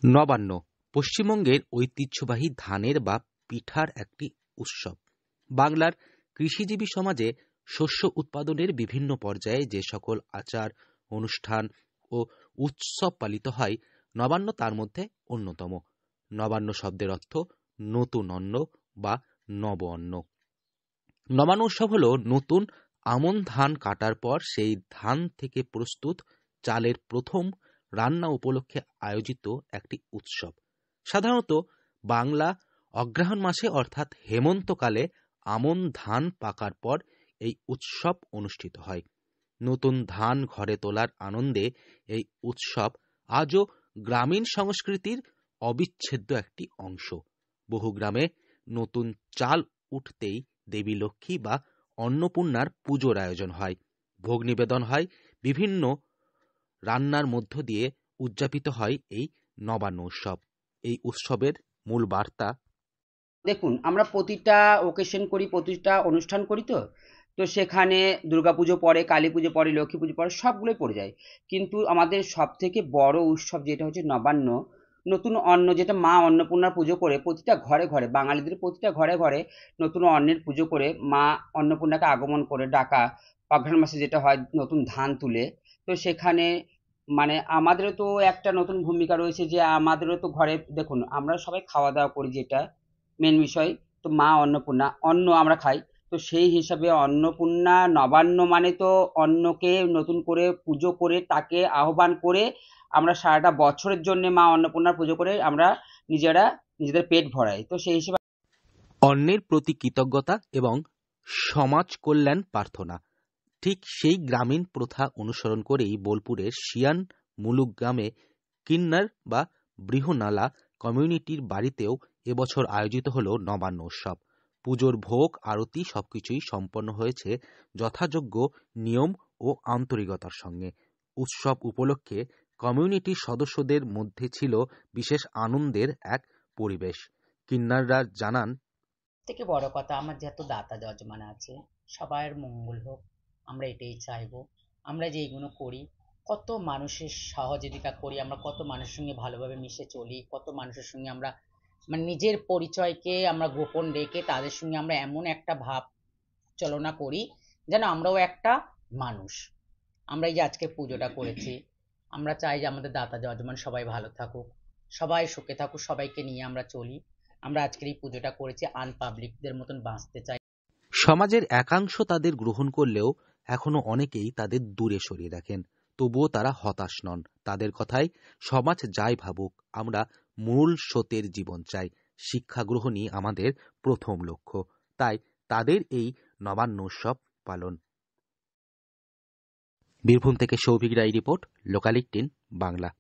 নবান্ন পশ্চিমবঙ্গের ঐতিহ্যবাহী ধানের বা পিঠার একটি উৎসব। বাংলার কৃষিজীবী সমাজে শস্য উৎপাদনের বিভিন্ন পর্যায়ে যে সকল আচার অনুষ্ঠান ও উৎসব পালিত হয়, নবান্ন তার মধ্যে অন্যতম। নবান্ন শব্দের অর্থ নতুন অন্ন বা নব অন্ন। নবান্ন উৎসব হল নতুন আমন ধান কাটার পর সেই ধান থেকে প্রস্তুত চালের প্রথম রান্না উপলক্ষে আয়োজিত একটি উৎসব। সাধারণত বাংলা অগ্রহায়ণ মাসে অর্থাৎ হেমন্তকালে আমন ধান পাকার পর এই উৎসব অনুষ্ঠিত হয়। নতুন ধান ঘরে তোলার আনন্দে এই উৎসব আজও গ্রামীণ সংস্কৃতির অবিচ্ছেদ্য একটি অংশ। বহু গ্রামে নতুন চাল উঠতেই দেবী লক্ষ্মী বা অন্নপূর্ণার পুজোর আয়োজন হয়, ভোগ নিবেদন হয়, বিভিন্ন রান্নার মধ্য দিয়ে উদযাপিত হয় এই নবান্ন উৎসব। এই উৎসবের মূল বার্তা, দেখুন, আমরা প্রতিটা ওকেশন করি, প্রতিটা অনুষ্ঠান করি, তো তো সেখানে দুর্গাপুজো পড়ে, কালী পুজো পড়ে, লক্ষ্মী পুজো পড়ে, সবগুলোই পড়ে যায়। কিন্তু আমাদের সব থেকে বড় উৎসব যেটা হচ্ছে নবান্ন, নতুন অন্ন, যেটা মা অন্নপূর্ণার পুজো করে প্রতিটা ঘরে ঘরে, বাঙালিদের প্রতিটা ঘরে ঘরে নতুন অন্নের পুজো করে মা অন্নপূর্ণাকে আগমন করে ডাকা। অঘ্রাণ মাসে যেটা হয় নতুন ধান তুলে, তো সেখানে মানে আমাদেরও তো একটা নতুন ভূমিকা রয়েছে, যে আমাদেরও তো ঘরে দেখুন আমরা সবাই খাওয়া দাওয়া করি, যেটা মেন বিষয়। তো মা অন্নপূর্ণা, অন্ন আমরা খাই। তো সেই হিসাবে অন্নপূর্ণা নবান্ন মানে তো অন্নকে নতুন করে পুজো করে তাকে আহ্বান করে আমরা সারাটা বছরের জন্য মা অন্নপূর্ণার পুজো করে আমরা নিজেরা নিজেদের পেট ভরাই। তো সেই হিসেবে অন্যের প্রতি কৃতজ্ঞতা এবং সমাজ কল্যাণ প্রার্থনা। ঠিক সেই গ্রামীণ প্রথা অনুসরণ করেই বোলপুরের শিয়ান মুলুক গ্রামে কিন্নার বা বৃহনালা কমিউনিটির বাড়িতেও এবছর আয়োজিত হল নবান্ন উৎসব। পুজোর ভোগ আরতি সবকিছুই সম্পন্ন হয়েছে যথাযোগ্য নিয়ম ও আন্তরিকতার সঙ্গে। উৎসব উপলক্ষে কমিউনিটির সদস্যদের মধ্যে ছিল বিশেষ আনন্দের এক পরিবেশ। কিন্নাররা জানান, থেকে বড় কথা, আমার যত দাতা যজমান আছে সবার মঙ্গল হোক, আমরা এটাই চাইবো। আমরা যে এইগুলো করি, কত মানুষের সহযোগিতা করি, আমরা কত মানুষের সঙ্গে ভালোভাবে মিশে চলি, কত মানুষের সঙ্গে আমরা মানে নিজের পরিচয়কে আমরা গোপন রেখে তাদের সঙ্গে আমরা এমন একটা ভাব চলনা করি যেন আমরাও একটা মানুষ। আমরা এই যে আজকে পুজোটা করেছি, আমরা চাই যে আমাদের দাতা যজমান সবাই ভালো থাকুক, সবাই সুখে থাকুক, সবাইকে নিয়ে আমরা চলি। আমরা আজকের এই পুজোটা করেছি আনপাবলিকদের মতন বাঁচতে চাই। সমাজের একাংশ তাদের গ্রহণ করলেও এখনো অনেকেই তাদের দূরে সরিয়ে রাখেন। তবুও তারা হতাশ নন। তাদের কথায়, সমাজ যাই ভাবুক, আমরা মূল স্রোতের জীবন চাই। শিক্ষা গ্রহণই আমাদের প্রথম লক্ষ্য। তাই তাদের এই নবান্ন উৎসব পালন। বীরভূম থেকে সৌভিক রায় রিপোর্ট, লোকাল 18 বাংলা।